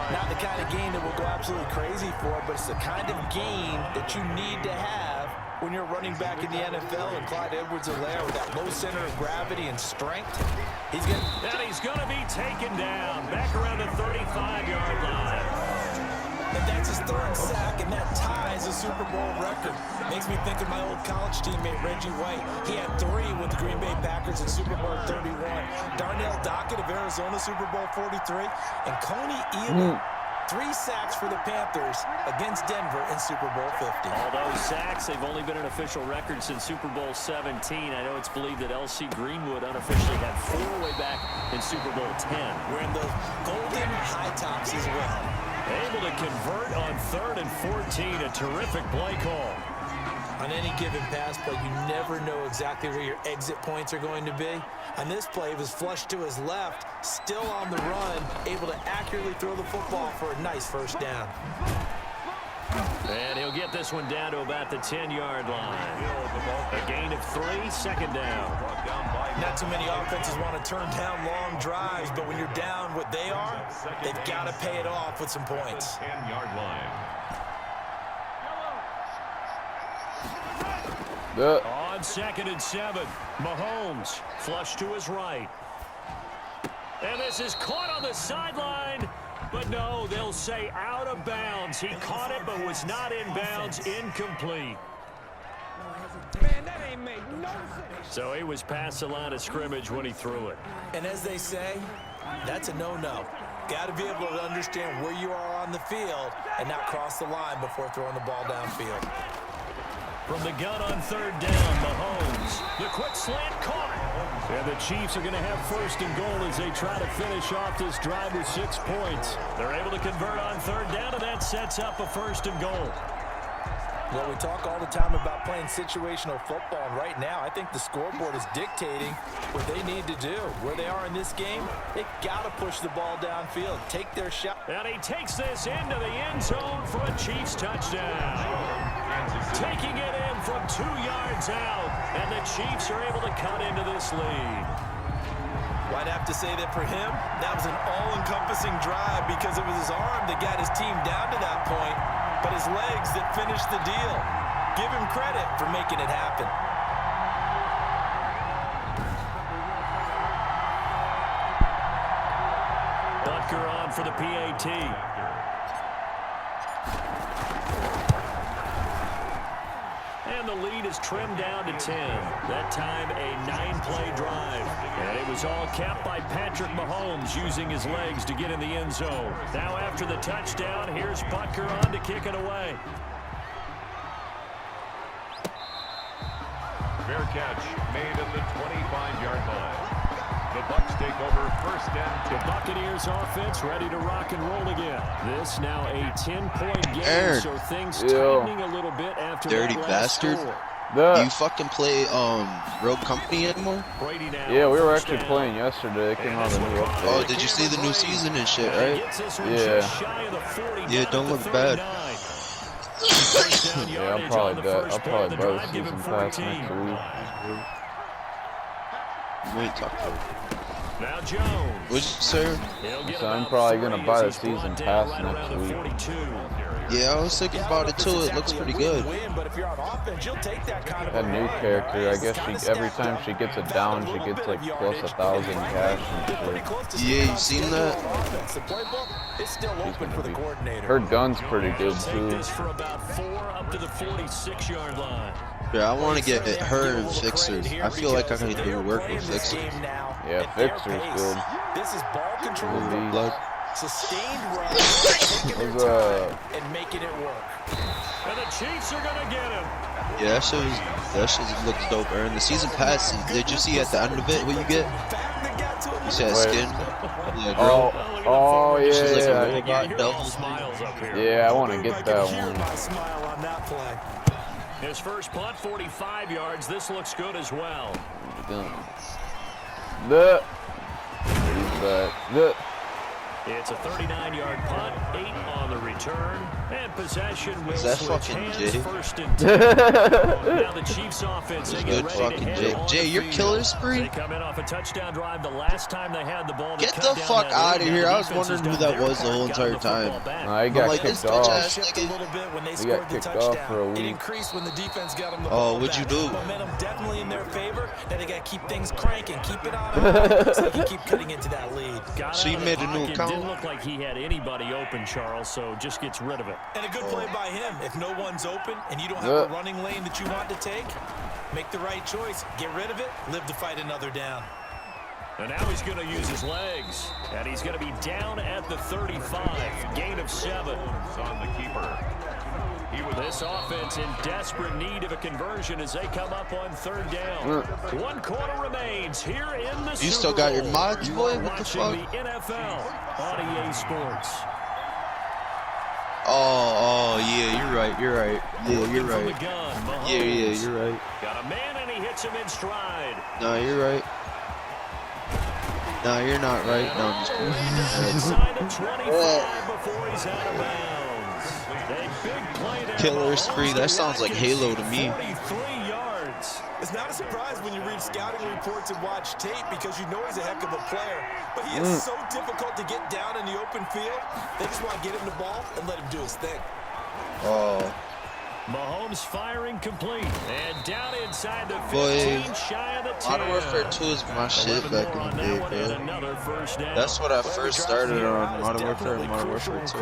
Not the kind of gain that we'll go absolutely crazy for, but it's the kind of gain that you need to have when you're running back in the NFL. And Clyde Edwards-Helaire with that low center of gravity and strength, he's going to be taken down back around the 35-yard line. And that's his 3rd sack, and that ties a Super Bowl record. Makes me think of my old college teammate, Reggie White. He had 3 with the Green Bay Packers in Super Bowl 31. Darnell Dockett of Arizona, Super Bowl 43. And Coney Elam, 3 sacks for the Panthers against Denver in Super Bowl 50. All those sacks, they've only been an official record since Super Bowl 17. I know it's believed that L.C. Greenwood unofficially had 4 way back in Super Bowl 10. Wearing those golden high tops as well. Able to convert on 3rd and 14. A terrific play call. On any given pass play, you never know exactly where your exit points are going to be. On this play, he was flushed to his left, still on the run, able to accurately throw the football for a nice first down. And he'll get this one down to about the 10-yard line. A gain of 3, 2nd down. Not too many offenses want to turn down long drives, but when you're down what they are, they've got to pay it off with some points. 10-yard line. On 2nd and 7, Mahomes flush to his right. And this is caught on the sideline. But no, they'll say out of bounds. He caught it, but was not in bounds. Incomplete. Man, that ain't made no sense. So he was past the line of scrimmage when he threw it. And as they say, that's a no-no. Got to be able to understand where you are on the field and not cross the line before throwing the ball downfield. From the gun on 3rd down, Mahomes. The quick slant caught. And the Chiefs are going to have 1st and goal as they try to finish off this drive with 6 points. They're able to convert on 3rd down, and that sets up a 1st and goal. Well, we talk all the time about playing situational football, and right now I think the scoreboard is dictating what they need to do. Where they are in this game, they got to push the ball downfield, take their shot. And he takes this into the end zone for a Chiefs touchdown. Taking it in from 2 yards out, and the Chiefs are able to cut into this lead. Well, I'd have to say that for him, that was an all-encompassing drive because it was his arm that got his team down to that point, but his legs that finished the deal. Give him credit for making it happen. Butker on for the PAT. And the lead is trimmed down to 10. That time a 9-play drive. And it was all capped by Patrick Mahomes using his legs to get in the end zone. Now after the touchdown, here's Butker on to kick it away. Fair catch made at the 25-yard line. The Bucs take over first and 10. The Buccaneers offense ready to rock and roll again. This now a 10-point game, so things tightening a little bit after dirty that last bastard. score. Do you fucking play Rogue Company anymore? Yeah, we were actually playing yesterday. It came out of the new update. Oh, did you see the new season and shit, right? Yeah. Yeah, it don't look bad. Yeah, I'll probably buy the season pass next week. We ain't talking about it. Now Jones. What'd you say? So I'm probably gonna buy the season pass next week. Yeah, I was thinking about it too. It looks pretty good. That new character, I guess every time she gets a down, she gets like plus 1,000 cash and shit. Yeah, you seen that? Her gun's pretty good too. Yeah, I want to get her and Fixers. I feel like I can do work with Fixers. Yeah, Fixer's good. This is ball control. Like, sustained run, and making it work. And the Chiefs are gonna get him. yeah, that shit looks dope. Aaron, the season pass, did you see at the end of it what you get? You see that skin? Yeah, girl. Oh yeah. She's like a robot devil. Yeah, I want to get that one. His first punt, 45 yards. This looks good as well. It's a 39-yard punt, 8 on the return, and possession will switch hands, first and 10. Now the Chiefs offense, they get ready to head on Jay, your killer spree? They come in off a touchdown drive the last time they had the ball. Get the fuck out of here. I was wondering who that was the whole entire time. He got kicked off. He got kicked off for a week. It increased when the defense got him the ball. Oh, what'd you do? Momentum definitely in their favor. Now they got to keep things cranking, keep it on. So they can keep cutting into that lead. So you made a new account? Didn't look like he had anybody open, Charles, so just gets rid of it. And a good play by him. If no one's open and you don't have a running lane that you want to take, make the right choice. Get rid of it. Live to fight another down. And now he's going to use his legs. And he's going to be down at the 35. Gain of 7. On the keeper. This offense in desperate need of a conversion as they come up on third down. 1 quarter remains here in the Super Bowl. You still got your mods, boy? What the fuck? The NFL on EA Sports. Oh, yeah, you're right. Yeah, you're right. Yeah, you're right. Got a man and he hits him in stride. No, you're right. No, you're not right. No, I'm just kidding. Inside of 25 before he's out of bounds. Killer spree, that sounds like Halo to me. 43 yards. It's not a surprise when you read scouting reports and watch tape because you know he's a heck of a player. But he is so difficult to get down in the open field. They just want to get him the ball and let him do his thing. Oh. Mahomes firing complete. And down inside the 15, shy of the 10. Modern Warfare 2 is my shit back in the day, bro. That's what I first started on, Modern Warfare and Modern Warfare 2.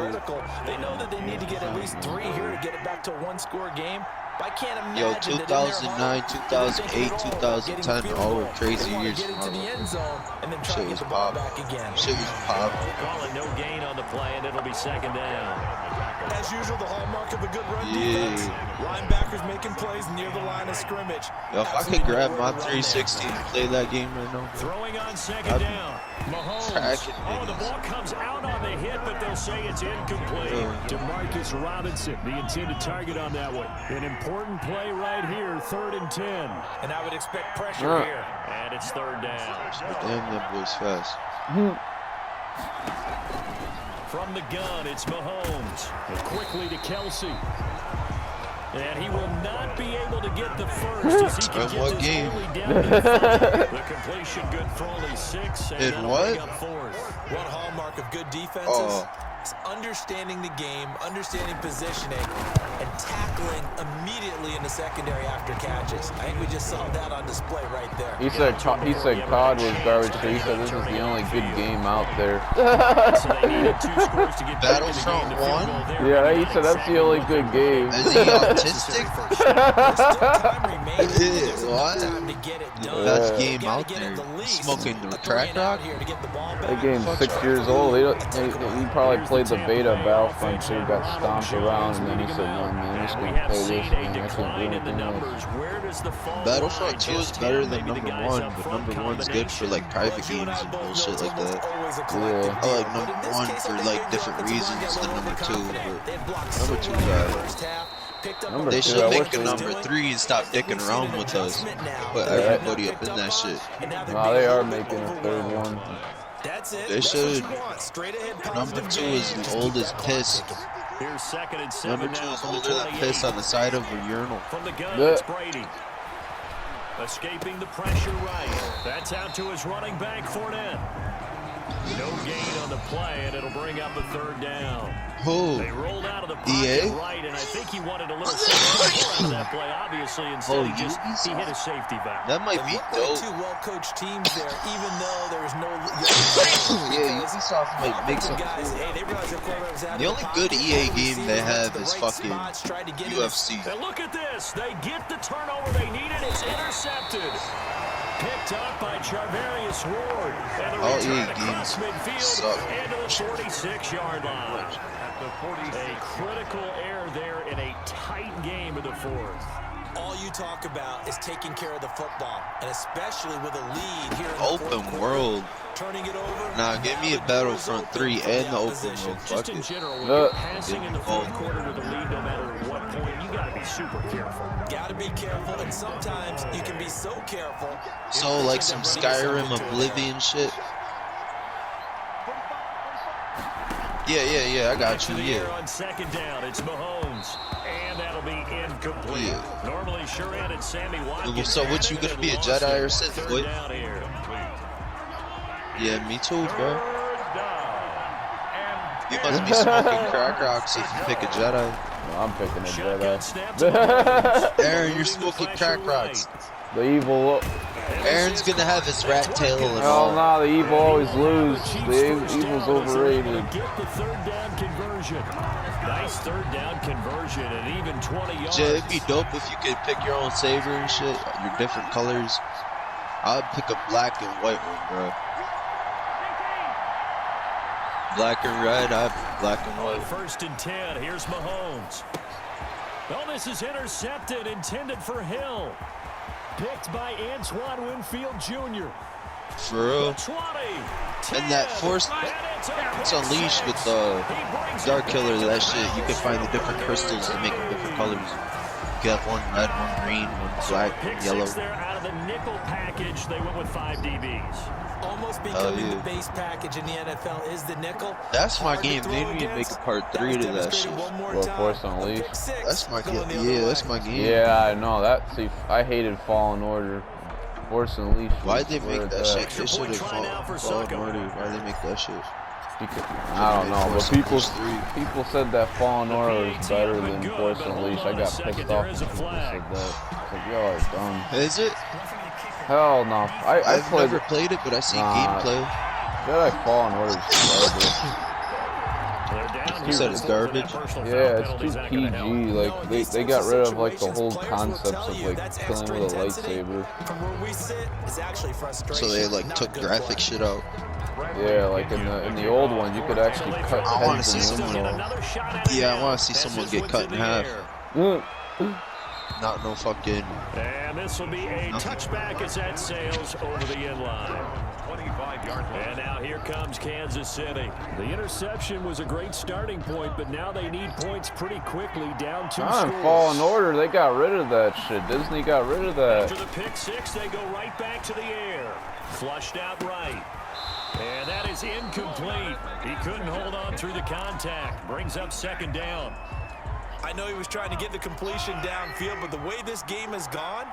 They know that they need to get at least 3 here to get it back to a one-score game. But I can't imagine 2009, 2008, 2010, all were crazy years. Shit was pop. Shit was pop. Call it no gain on the play, and it'll be second down. As usual, the hallmark of a good run defense. Linebackers making plays near the line of scrimmage. Yo, if I could grab my 360 and play that game right now. Throwing on second down. Mahomes. The ball comes out on the hit, but they'll say it's incomplete. Demarcus Robinson, the intended target on that one. An important play right here, 3rd and 10. And I would expect pressure here. And it's 3rd down. Damn, that boy's fast. From the gun, it's Mahomes. And quickly to Kelsey. And he will not be able to get the first as he can get this early down to 5. The completion good for only 6. And what? One hallmark of good defenses is understanding the game, understanding positioning, and tackling immediately in the secondary after catches. I think we just saw that on display right there. He said COD was garbage too. He said this is the only good game out there. Battlefront 1? Yeah, he said that's the only good game. Is he autistic? What? The best game out there. Smoking the crack rock? That game's 6 years old. He probably played the beta Battlefront 2, got stomped around, and then he said, no, man, I'm just going to play this, man. I can't do anything else. Battlefront 2 is better than number 1, but number 1's good for like private games and bullshit like that. Yeah. I like number 1 for like different reasons than number 2, but number 2's alright. They should make a number 3 and stop dicking around with us. Put everybody up in that shit. Nah, they are making a third one. They should. Number 2 is old as piss. Number 2 is older than piss on the side of a urinal. Escaping the pressure right. That's out to his running back, Fournette. No gain on the play, and it'll bring up a third down. Who? They rolled out of the pocket right, and I think he wanted a little something more out of that play. Obviously, instead he hit a safety valve. That might be dope. Two well-coached teams there, even though there was no. Yeah, Ubisoft might make some cool. The only good EA game they have is fucking UFC. And look at this. They get the turnover they needed. It's intercepted. Picked up by Charvarius Ward. And the return across midfield into the 46-yard line. A critical error there in a tight game in the fourth. All you talk about is taking care of the football, and especially with a lead here in the open world. Turning it over. Nah, give me a Battlefront 3 and the open world. Just in general, when you're passing in the fourth quarter to the lead, no matter what point, you got to be super careful. Got to be careful, and sometimes you can be so careful. So like some Skyrim Oblivion shit. Yeah, I got you. Yeah. On second down, it's Mahomes, and that'll be incomplete. Yeah. Normally, sure-handed Sammy Watkins. So what, you gonna be a Jedi or Sith, boy? Yeah, me too, bro. You must be smoking crack rocks if you pick a Jedi. No, I'm picking a Jedi. Aaron, you're smoking crack rocks. The evil. Aaron's gonna have his rat tail and all. Oh no, the evil always lose. The evil's overrated. Get the third down conversion. Nice third down conversion and even 20 yards. Jay, it'd be dope if you could pick your own saber and shit, your different colors. I'd pick a black and white one, bro. Black and red, black and white. First and 10, here's Mahomes. Well, this is intercepted, intended for Hill. Picked by Antoine Winfield Jr. For real. 20, and that force, it's unleashed with the Dark Killer, that shit. You can find the different crystals to make them different colors. You have one red, one green, one black, one yellow. There out of the nickel package, they went with 5 DBs. Almost becoming the base package in the NFL is the nickel. That's my game. They need to make a part 3 to that shit. Well, Force Unleashed. That's my game. Yeah, that's my game. Yeah, I know that. See, I hated Fallen Order. Force Unleashed. Why'd they make that shit? They should have Fallen Order. Why'd they make that shit? I don't know, but people said that Fallen Order was better than Force Unleashed. I got pissed off when people said that. Like, y'all are dumb. Is it? Hell no. I've never played it, but I see gameplay. Jedi Fallen Order is garbage. You said it's garbage? Yeah, it's too PG. Like, they got rid of, like, the whole concepts of, like, killing with a lightsaber. So they, like, took graphic shit out. Yeah, like in the old one, you could actually cut I want to see heads someone. Yeah, I want to see someone get cut in half. Not no fucking. And this will be a touchback as that sails over the end line. 25-yard line. And now here comes Kansas City. The interception was a great starting point, but now they need points pretty quickly. Down 2 scores. Fallen Order, they got rid of that shit. Disney got rid of that. After the pick 6, they go right back to the air. Flushed out right. And that is incomplete. He couldn't hold on through the contact. Brings up second down. I know he was trying to get the completion downfield, but the way this game has gone,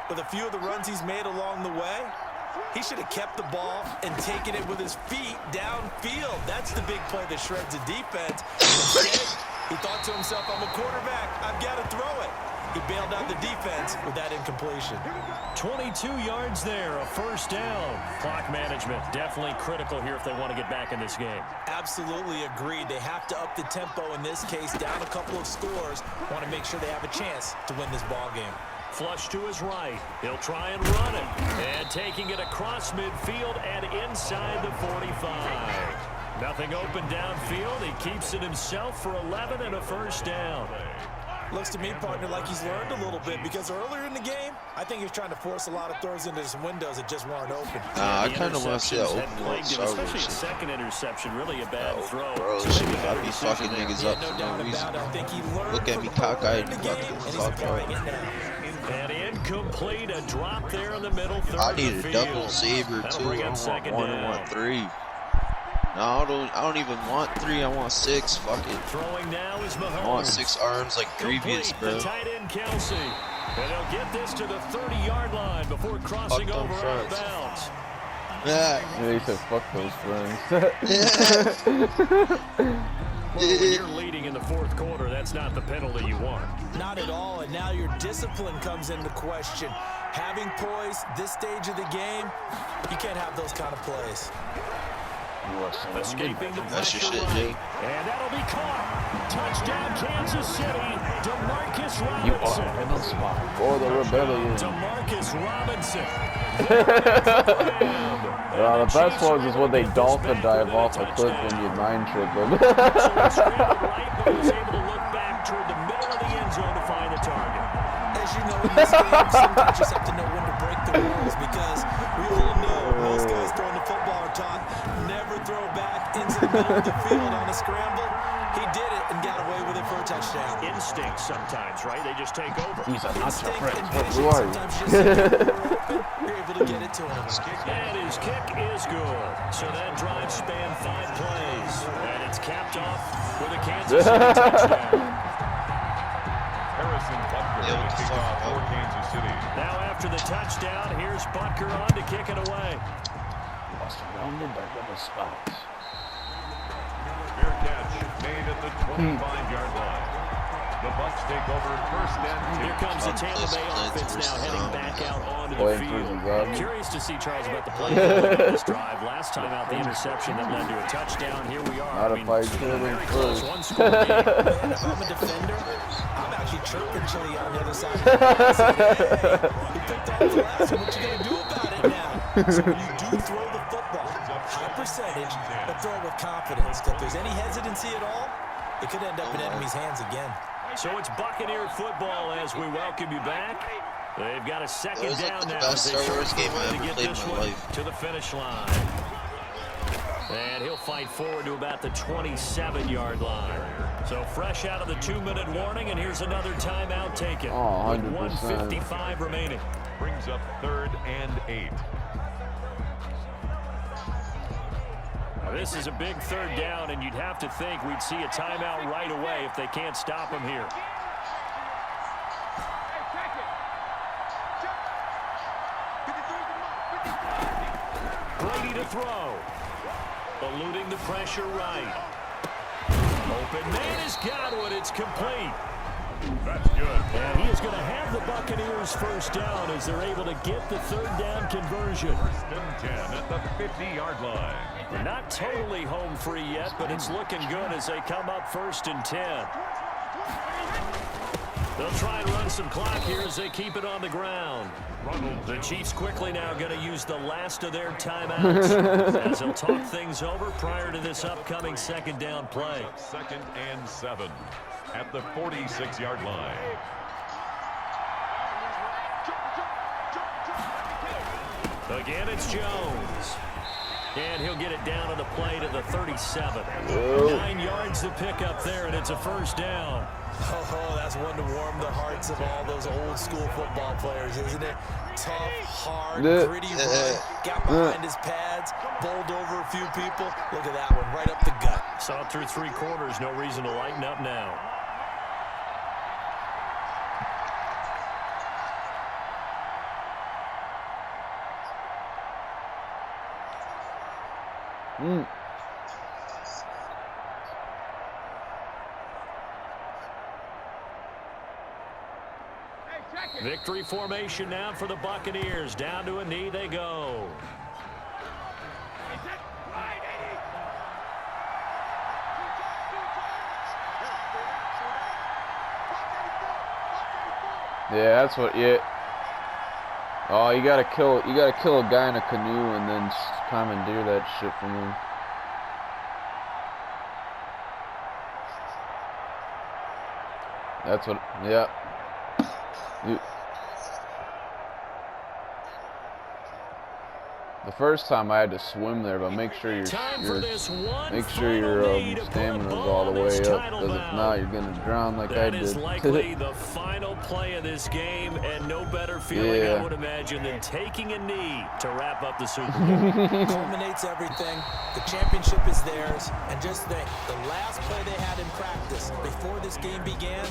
with a few of the runs he's made along the way, he should have kept the ball and taken it with his feet downfield. That's the big play that shreds the defense. Instead, he thought to himself, I'm a quarterback. I've got to throw it. He bailed out the defense with that incompletion. 22 yards there, a first down. Clock management definitely critical here if they want to get back in this game. Absolutely agreed. They have to up the tempo in this case, down a couple of scores. Want to make sure they have a chance to win this ball game. Flush to his right. He'll try and run it. And taking it across midfield and inside the 45. Nothing open downfield. He keeps it himself for 11 and a first down. Looks to me, partner, like he's learned a little bit because earlier in the game, I think he was trying to force a lot of throws into some windows that just weren't open. I kind of want to see that open look. Especially a second interception, really a bad throw. Bro, shit, I be fucking niggas up for no reason. Look at me cockeyed and fucking fucked up. And incomplete, a drop there in the middle. I need a double saber too. I want one and want three. No, I don't even want 3. I want 6. Fuck it. Throwing now is Mahomes. I want 6 arms like previous, bro. The tight end Kelsey. And they'll get this to the 30-yard line before crossing over out of bounds. Yeah, he said, fuck those friends. Well, when you're leading in the fourth quarter, that's not the penalty you want. Not at all, and now your discipline comes into question. Having poise this stage of the game, you can't have those kind of plays. Escaping the that's your shit, right. Jay. And that'll be caught. Touchdown, Kansas City. DeMarcus Robinson. You are in the spot for the rebellion. DeMarcus Robinson. The best ones is when they dolphin dive off a cliff when you mind trip them. So he scrambled right, but was able to look back toward the middle of the end zone to find the target. As you know, in this game, sometimes you just have to know when to break the rules because we all know most guys throwing the football are taught never throw back into the middle of the field on a scramble. He did it and got away with it for a touchdown. Instinct sometimes, right? They just take over. He's a not your friend. Who are you? You're able to get it to him. And his kick is good. So that drive spanned 5 plays. And it's capped off with a Kansas City touchdown. Harrison Butker to kick off for Kansas City. Now after the touchdown, here's Butker on to kick it away. Surrounded by double spots. Fair catch made at the 25-yard line. The Bucs take over first and 10. Here comes the Tampa Bay offense now heading back out onto the field. Curious to see, Charles, about the play on this drive. Last time out, the interception that led to a touchdown. Here we are. Not a fight very close one-score game. If I'm a defender, I'm actually chirping Chili on the other side. He picked off the last one. What you going to do about it now? So when you do throw the football, high percentage, but throw it with confidence. If there's any hesitancy at all, it could end up in enemy's hands again. So it's Buccaneer football as we welcome you back. They've got a second down now. Best Star Wars game I ever played in my life. To the finish line. And he'll fight forward to about the 27-yard line. So fresh out of the 2-minute warning, and here's another timeout taken. Oh, 100%. With 1:55 remaining. Brings up 3rd and 8. Now this is a big 3rd down, and you'd have to think we'd see a timeout right away if they can't stop him here. Brady to throw. Eluding the pressure right. Open man has got one. It's complete. That's good. And he is going to have the Buccaneers first down as they're able to get the 3rd down conversion. First and 10 at the 50-yard line. Not totally home free yet, but it's looking good as they come up 1st and 10. They'll try and run some clock here as they keep it on the ground. The Chiefs quickly now going to use the last of their timeouts as they'll talk things over prior to this upcoming 2nd down play. 2nd and 7 at the 46-yard line. Again, it's Jones. And he'll get it down to the play to the 37. Whoa. 9 yards to pick up there, and it's a first down. Oh, that's one to warm the hearts of all those old school football players, isn't it? Tough, hard, gritty run. Got behind his pads, bowled over a few people. Look at that one, right up the gut. Saw it through 3 quarters. No reason to lighten up now. Victory formation now for the Buccaneers. Down to a knee they go. Yeah, that's what. Yeah. Oh, you gotta kill a guy in a canoe and then commandeer that shit from him. That's what. Yeah. The first time I had to swim there, but make sure your stamina's all the way up, because if not, you're gonna drown like I did. That is likely the final play of this game, and no better feeling I would imagine than taking a knee to wrap up the Super Bowl. Culminates everything. The championship is theirs, and just think, the last play they had in practice before this game began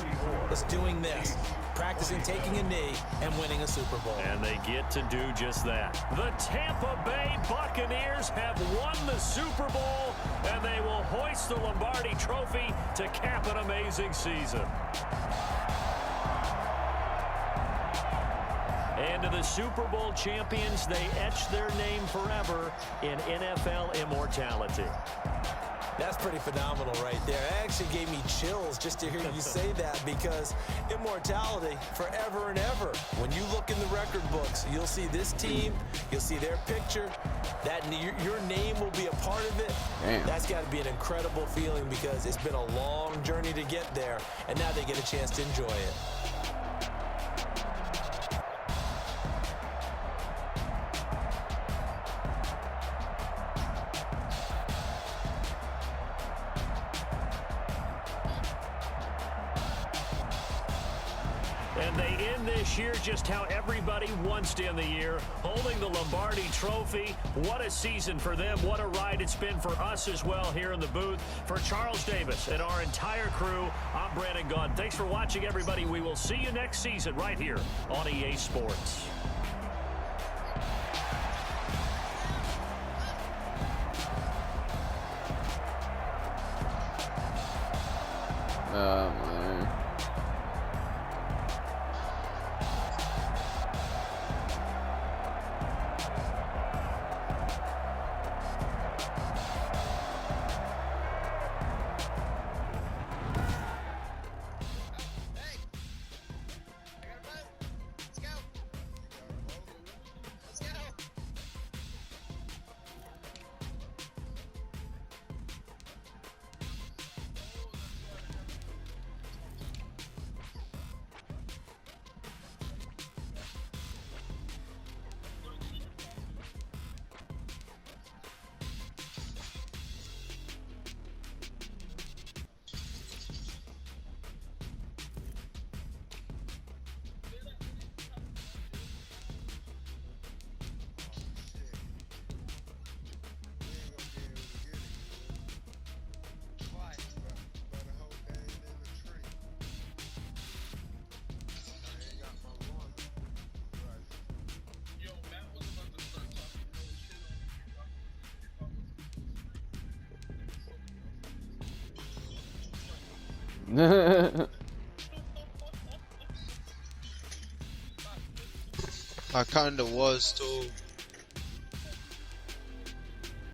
was doing this. Practicing taking a knee and winning a Super Bowl. And they get to do just that. The Tampa Bay Buccaneers have won the Super Bowl, and they will hoist the Lombardi Trophy to cap an amazing season. And to the Super Bowl champions, they etch their name forever in NFL immortality. That's pretty phenomenal right there. It actually gave me chills just to hear you say that, because immortality forever and ever. When you look in the record books, you'll see this team, you'll see their picture, that your name will be a part of it. Damn. That's got to be an incredible feeling, because it's been a long journey to get there, and now they get a chance to enjoy it. And they end this year just how everybody wants to end the year, holding the Lombardi Trophy. What a season for them. What a ride it's been for us as well here in the booth. For Charles Davis and our entire crew, I'm Brandon Gunn. Thanks for watching, everybody. We will see you next season right here on EA Sports. Man. I kinda was too.